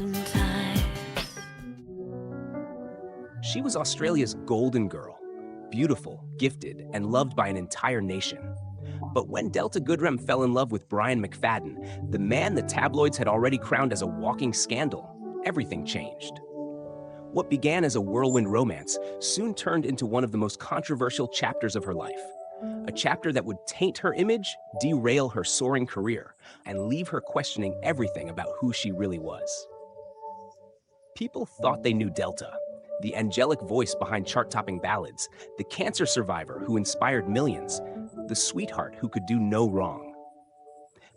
sometimes. She was Australia's golden girl, beautiful, gifted, and loved by an entire nation. But when Delta Goodrem fell in love with Brian McFadden, the man the tabloids had already crowned as a walking scandal, everything changed. What began as a whirlwind romance soon turned into one of the most controversial chapters of her life. A chapter that would taint her image, derail her soaring career, and leave her questioning everything about who she really was. People thought they knew Delta, the angelic voice behind chart-topping ballads, the cancer survivor who inspired millions, the sweetheart who could do no wrong.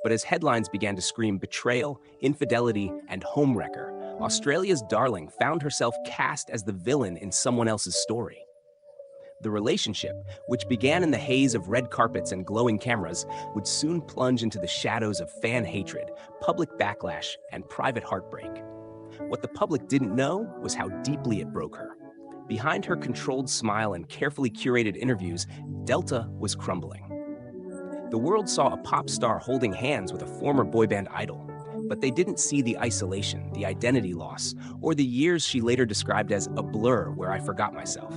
But as headlines began to scream betrayal, infidelity, and homewrecker, Australia's darling found herself cast as the villain in someone else's story. The relationship, which began in the haze of red carpets and glowing cameras, would soon plunge into the shadows of fan hatred, public backlash, and private heartbreak. What the public didn't know was how deeply it broke her. Behind her controlled smile and carefully curated interviews, Delta was crumbling. The world saw a pop star holding hands with a former boy band idol, but they didn't see the isolation, the identity loss, or the years she later described as a blur where I forgot myself.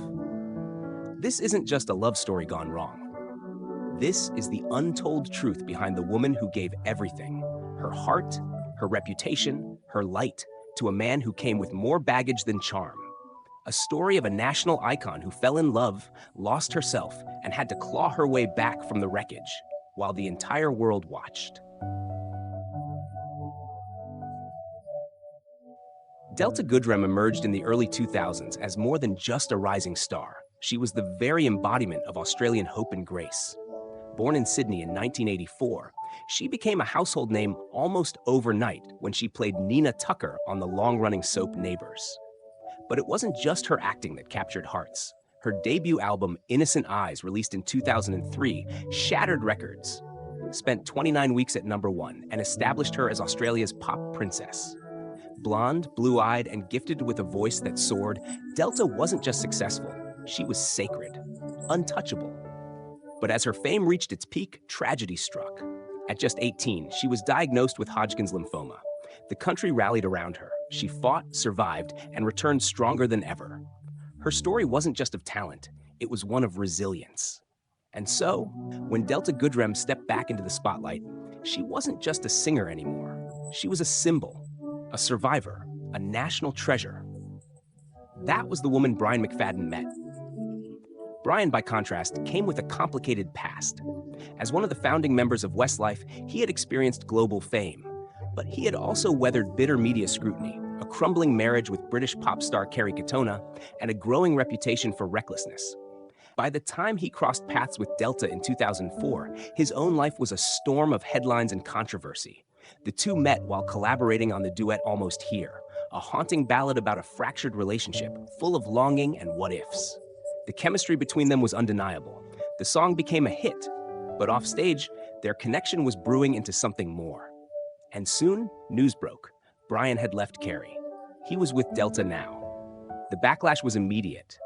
This isn't just a love story gone wrong. This is the untold truth behind the woman who gave everything, her heart, her reputation, her light, to a man who came with more baggage than charm. A story of a national icon who fell in love, lost herself, and had to claw her way back from the wreckage, while the entire world watched. Delta Goodrem emerged in the early 2000s as more than just a rising star. She was the very embodiment of Australian hope and grace. Born in Sydney in 1984, she became a household name almost overnight when she played Nina Tucker on the long-running soap Neighbours. But it wasn't just her acting that captured hearts. Her debut album, Innocent Eyes, released in 2003, shattered records, spent 29 weeks at #1, and established her as Australia's pop princess. Blonde, blue-eyed, and gifted with a voice that soared, Delta wasn't just successful, she was sacred, untouchable. But as her fame reached its peak, tragedy struck. At just 18, she was diagnosed with Hodgkin's lymphoma. The country rallied around her. She fought, survived, and returned stronger than ever. Her story wasn't just of talent, it was one of resilience. And so, when Delta Goodrem stepped back into the spotlight, she wasn't just a singer anymore. She was a symbol, a survivor, a national treasure. That was the woman Brian McFadden met. Brian, by contrast, came with a complicated past. As one of the founding members of Westlife, he had experienced global fame. But he had also weathered bitter media scrutiny, a crumbling marriage with British pop star Kerry Katona, and a growing reputation for recklessness. By the time he crossed paths with Delta in 2004, his own life was a storm of headlines and controversy. The two met while collaborating on the duet Almost Here, a haunting ballad about a fractured relationship, full of longing and what-ifs. The chemistry between them was undeniable. The song became a hit, but offstage, their connection was brewing into something more. And soon, news broke. Brian had left Kerry. He was with Delta now. The backlash was immediate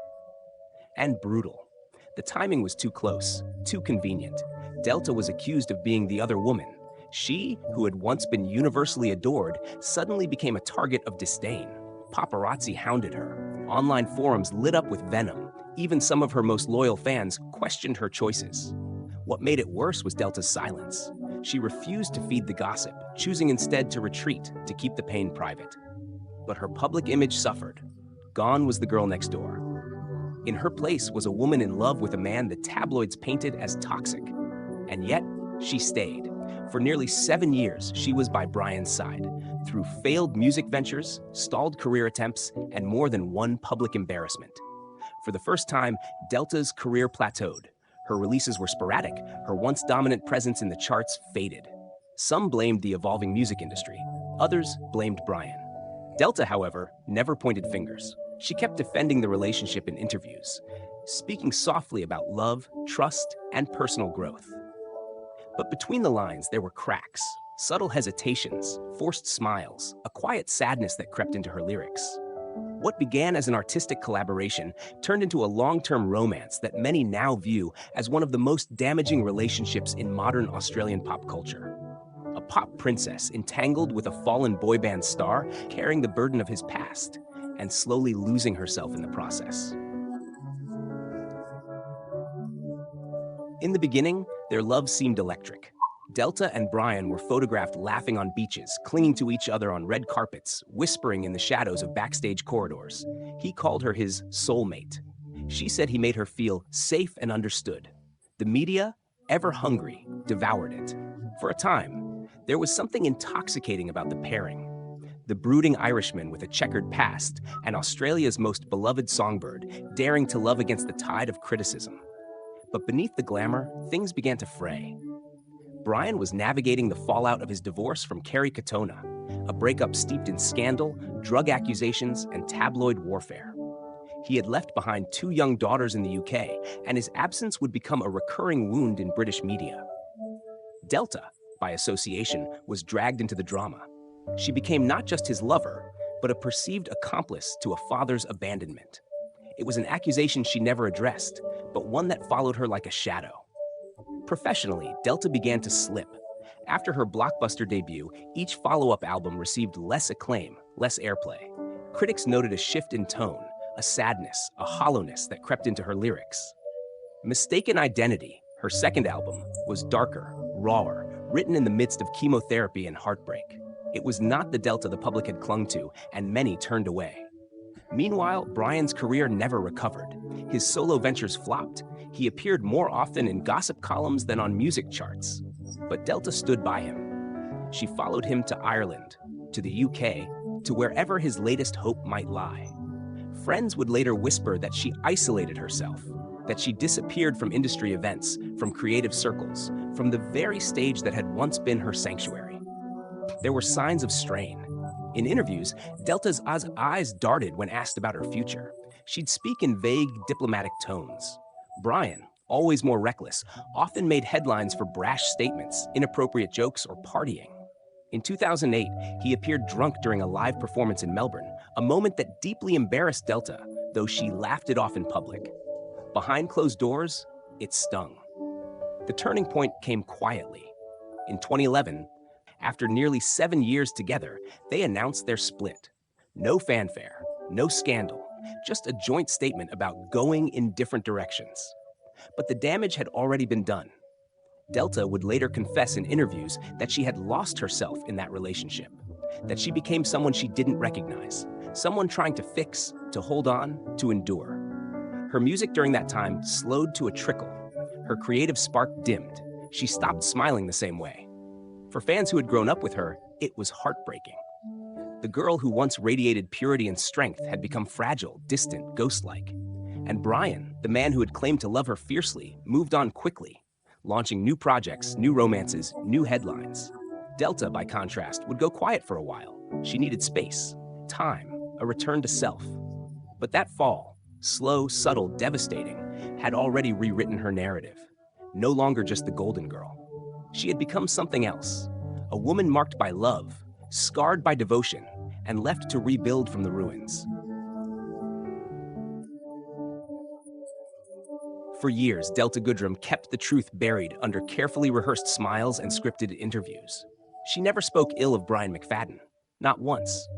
and brutal. The timing was too close, too convenient. Delta was accused of being the other woman. She, who had once been universally adored, suddenly became a target of disdain. Paparazzi hounded her. Online forums lit up with venom. Even some of her most loyal fans questioned her choices. What made it worse was Delta's silence. She refused to feed the gossip, choosing instead to retreat, to keep the pain private. But her public image suffered. Gone was the girl next door. In her place was a woman in love with a man the tabloids painted as toxic. And yet, she stayed. For nearly 7 years, she was by Brian's side, through failed music ventures, stalled career attempts, and more than one public embarrassment. For the first time, Delta's career plateaued. Her releases were sporadic, her once dominant presence in the charts faded. Some blamed the evolving music industry, others blamed Brian. Delta, however, never pointed fingers. She kept defending the relationship in interviews, speaking softly about love, trust, and personal growth. But between the lines, there were cracks, subtle hesitations, forced smiles, a quiet sadness that crept into her lyrics. What began as an artistic collaboration turned into a long-term romance that many now view as one of the most damaging relationships in modern Australian pop culture. a pop princess entangled with a fallen boy band star carrying the burden of his past and slowly losing herself in the process. In the beginning, their love seemed electric. Delta and Brian were photographed laughing on beaches, clinging to each other on red carpets, whispering in the shadows of backstage corridors. He called her his soulmate. She said he made her feel safe and understood. The media, ever hungry, devoured it. For a time, there was something intoxicating about the pairing. The brooding Irishman with a checkered past and Australia's most beloved songbird, daring to love against the tide of criticism. But beneath the glamour, things began to fray. Brian was navigating the fallout of his divorce from Kerry Katona, a breakup steeped in scandal, drug accusations, and tabloid warfare. He had left behind 2 young daughters in the UK, and his absence would become a recurring wound in British media. Delta, by association, was dragged into the drama. She became not just his lover, but a perceived accomplice to a father's abandonment. It was an accusation she never addressed, but one that followed her like a shadow. Professionally, Delta began to slip. After her blockbuster debut, each follow-up album received less acclaim, less airplay. Critics noted a shift in tone, a sadness, a hollowness that crept into her lyrics. Mistaken Identity, her second album, was darker, rawer, written in the midst of chemotherapy and heartbreak. It was not the Delta the public had clung to, and many turned away. Meanwhile, Brian's career never recovered. His solo ventures flopped. He appeared more often in gossip columns than on music charts. But Delta stood by him. She followed him to Ireland, to the UK, to wherever his latest hope might lie. Friends would later whisper that she isolated herself, that she disappeared from industry events, from creative circles, from the very stage that had once been her sanctuary. There were signs of strain. In interviews, Delta's eyes darted when asked about her future. She'd speak in vague, diplomatic tones. Brian, always more reckless, often made headlines for brash statements, inappropriate jokes, or partying. In 2008, he appeared drunk during a live performance in Melbourne, a moment that deeply embarrassed Delta, though she laughed it off in public. Behind closed doors, it stung. The turning point came quietly. In 2011, after nearly 7 years together, they announced their split. No fanfare, no scandal, just a joint statement about going in different directions. But the damage had already been done. Delta would later confess in interviews that she had lost herself in that relationship, that she became someone she didn't recognize, someone trying to fix, to hold on, to endure. Her music during that time slowed to a trickle. Her creative spark dimmed. She stopped smiling the same way. For fans who had grown up with her, it was heartbreaking. The girl who once radiated purity and strength had become fragile, distant, ghost-like. And Brian, the man who had claimed to love her fiercely, moved on quickly, launching new projects, new romances, new headlines. Delta, by contrast, would go quiet for a while. She needed space, time, a return to self. But that fall, slow, subtle, devastating, had already rewritten her narrative. No longer just the golden girl. She had become something else, a woman marked by love, scarred by devotion, and left to rebuild from the ruins. For years, Delta Goodrem kept the truth buried under carefully rehearsed smiles and scripted interviews. She never spoke ill of Brian McFadden, not once.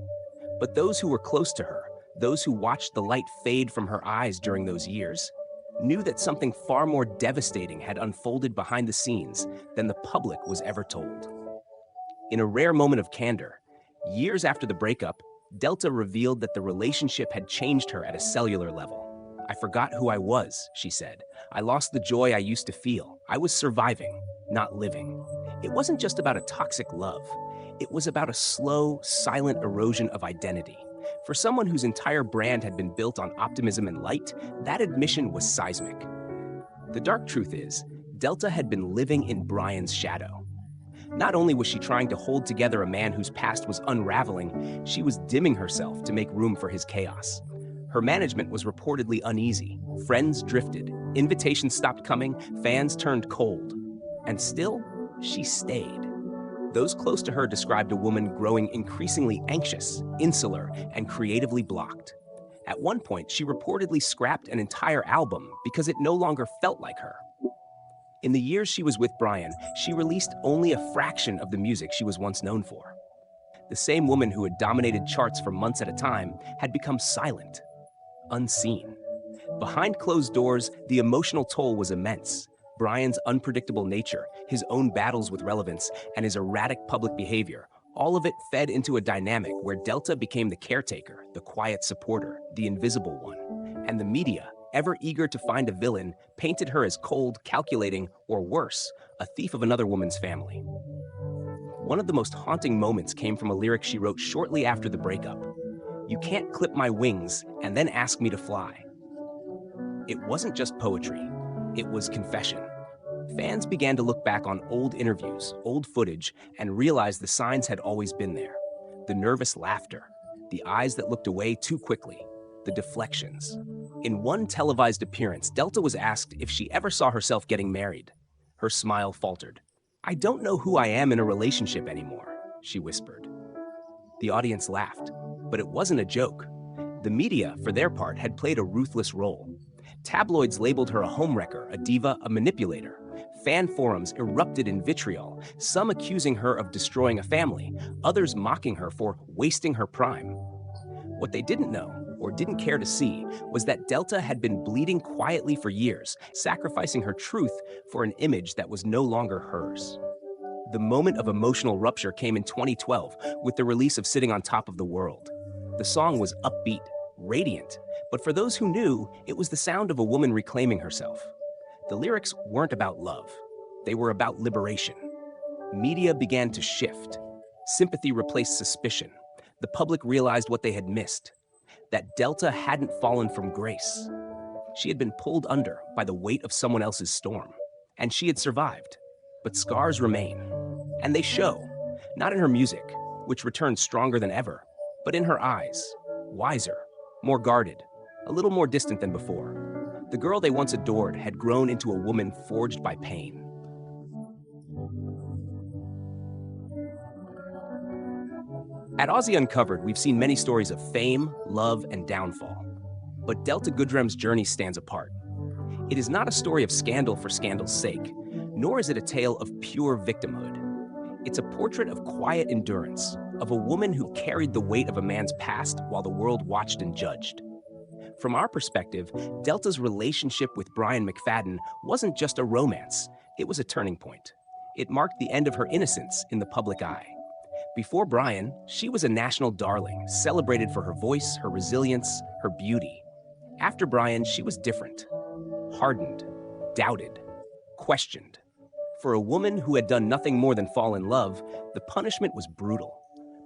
But those who were close to her, those who watched the light fade from her eyes during those years, knew that something far more devastating had unfolded behind the scenes than the public was ever told. In a rare moment of candor, years after the breakup, Delta revealed that the relationship had changed her at a cellular level. "I forgot who I was," she said. "I lost the joy I used to feel. I was surviving, not living." It wasn't just about a toxic love. It was about a slow, silent erosion of identity. For someone whose entire brand had been built on optimism and light, that admission was seismic. The dark truth is, Delta had been living in Brian's shadow. Not only was she trying to hold together a man whose past was unraveling, she was dimming herself to make room for his chaos. Her management was reportedly uneasy. Friends drifted. Invitations stopped coming. Fans turned cold. And still, she stayed. Those close to her described a woman growing increasingly anxious, insular, and creatively blocked. At one point, she reportedly scrapped an entire album because it no longer felt like her. In the years she was with Brian, she released only a fraction of the music she was once known for. The same woman who had dominated charts for months at a time had become silent, unseen. Behind closed doors, the emotional toll was immense. Brian's unpredictable nature, his own battles with relevance, and his erratic public behavior, all of it fed into a dynamic where Delta became the caretaker, the quiet supporter, the invisible one. And the media, ever eager to find a villain, painted her as cold, calculating, or worse, a thief of another woman's family. One of the most haunting moments came from a lyric she wrote shortly after the breakup. "You can't clip my wings and then ask me to fly." It wasn't just poetry, it was confession. Fans began to look back on old interviews, old footage, and realize the signs had always been there. The nervous laughter, the eyes that looked away too quickly, the deflections. In one televised appearance, Delta was asked if she ever saw herself getting married. Her smile faltered. "I don't know who I am in a relationship anymore," she whispered. The audience laughed, but it wasn't a joke. The media, for their part, had played a ruthless role. Tabloids labeled her a homewrecker, a diva, a manipulator. Fan forums erupted in vitriol, some accusing her of destroying a family, others mocking her for wasting her prime. What they didn't know, or didn't care to see, was that Delta had been bleeding quietly for years, sacrificing her truth for an image that was no longer hers. The moment of emotional rupture came in 2012 with the release of Sitting on Top of the World. The song was upbeat, radiant, but for those who knew, it was the sound of a woman reclaiming herself. The lyrics weren't about love. They were about liberation. Media began to shift. Sympathy replaced suspicion. The public realized what they had missed, that Delta hadn't fallen from grace. She had been pulled under by the weight of someone else's storm, and she had survived. But scars remain, and they show, not in her music, which returned stronger than ever, but in her eyes, wiser, more guarded, a little more distant than before. The girl they once adored had grown into a woman forged by pain. At Aussie Uncovered, we've seen many stories of fame, love, and downfall. But Delta Goodrem's journey stands apart. It is not a story of scandal for scandal's sake, nor is it a tale of pure victimhood. It's a portrait of quiet endurance, of a woman who carried the weight of a man's past while the world watched and judged. From our perspective, Delta's relationship with Brian McFadden wasn't just a romance, it was a turning point. It marked the end of her innocence in the public eye. Before Brian, she was a national darling, celebrated for her voice, her resilience, her beauty. After Brian, she was different. Hardened, doubted, questioned. For a woman who had done nothing more than fall in love, the punishment was brutal.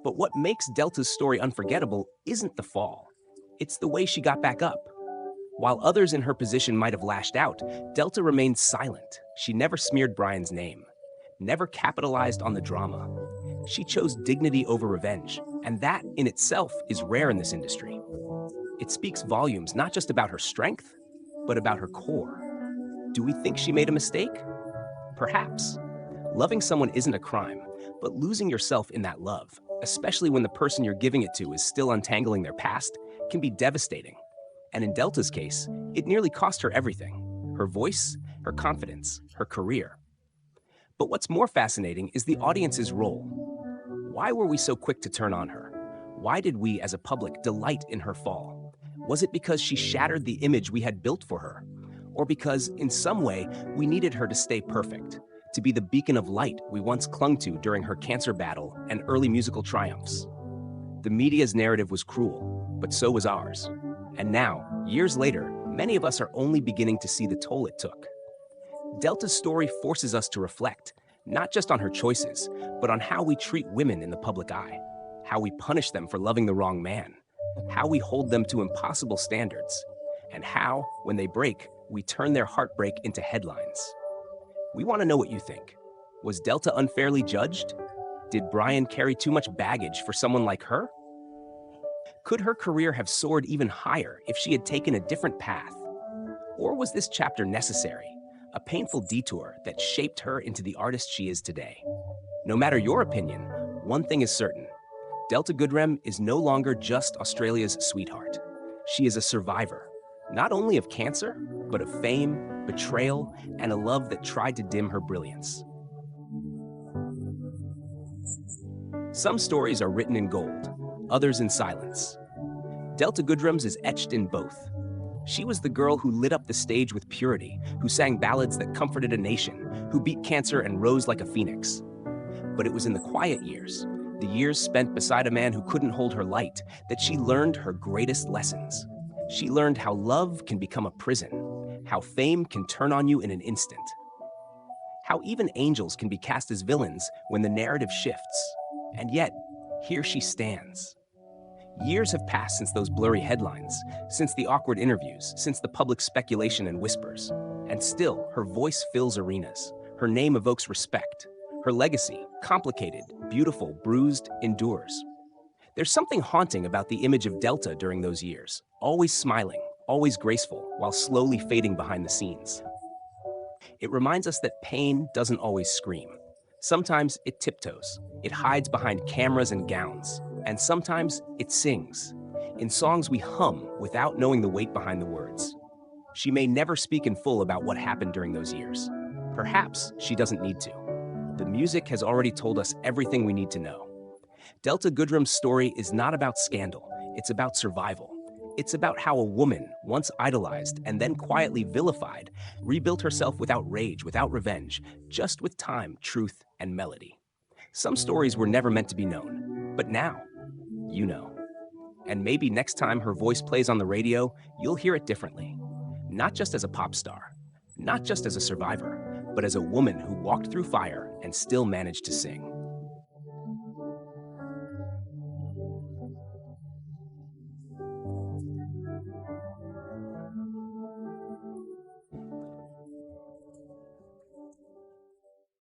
But what makes Delta's story unforgettable isn't the fall. It's the way she got back up. While others in her position might have lashed out, Delta remained silent. She never smeared Brian's name, never capitalized on the drama. She chose dignity over revenge, and that in itself is rare in this industry. It speaks volumes not just about her strength, but about her core. Do we think she made a mistake? Perhaps. Loving someone isn't a crime, but losing yourself in that love, especially when the person you're giving it to is still untangling their past, can be devastating. And in Delta's case, it nearly cost her everything: her voice, her confidence, her career. But what's more fascinating is the audience's role. Why were we so quick to turn on her? Why did we, as a public, delight in her fall? Was it because she shattered the image we had built for her? Or because, in some way, we needed her to stay perfect, to be the beacon of light we once clung to during her cancer battle and early musical triumphs? The media's narrative was cruel, but so was ours. And now, years later, many of us are only beginning to see the toll it took. Delta's story forces us to reflect, not just on her choices, but on how we treat women in the public eye, how we punish them for loving the wrong man, how we hold them to impossible standards, and how, when they break, we turn their heartbreak into headlines. We want to know what you think. Was Delta unfairly judged? Did Brian carry too much baggage for someone like her? Could her career have soared even higher if she had taken a different path? Or was this chapter necessary, a painful detour that shaped her into the artist she is today? No matter your opinion, one thing is certain: Delta Goodrem is no longer just Australia's sweetheart. She is a survivor, not only of cancer, but of fame, betrayal, and a love that tried to dim her brilliance. Some stories are written in gold, others in silence. Delta Goodrem's is etched in both. She was the girl who lit up the stage with purity, who sang ballads that comforted a nation, who beat cancer and rose like a phoenix. But it was in the quiet years, the years spent beside a man who couldn't hold her light, that she learned her greatest lessons. She learned how love can become a prison, how fame can turn on you in an instant, how even angels can be cast as villains when the narrative shifts. And yet, here she stands. Years have passed since those blurry headlines, since the awkward interviews, since the public speculation and whispers. And still, her voice fills arenas. Her name evokes respect. Her legacy, complicated, beautiful, bruised, endures. There's something haunting about the image of Delta during those years, always smiling, always graceful, while slowly fading behind the scenes. It reminds us that pain doesn't always scream. Sometimes it tiptoes, it hides behind cameras and gowns, and sometimes it sings. In songs we hum without knowing the weight behind the words. She may never speak in full about what happened during those years. Perhaps she doesn't need to. The music has already told us everything we need to know. Delta Goodrem's story is not about scandal, it's about survival. It's about how a woman, once idolized and then quietly vilified, rebuilt herself without rage, without revenge, just with time, truth, and melody. Some stories were never meant to be known, but now, you know. And maybe next time her voice plays on the radio, you'll hear it differently. Not just as a pop star, not just as a survivor, but as a woman who walked through fire and still managed to sing.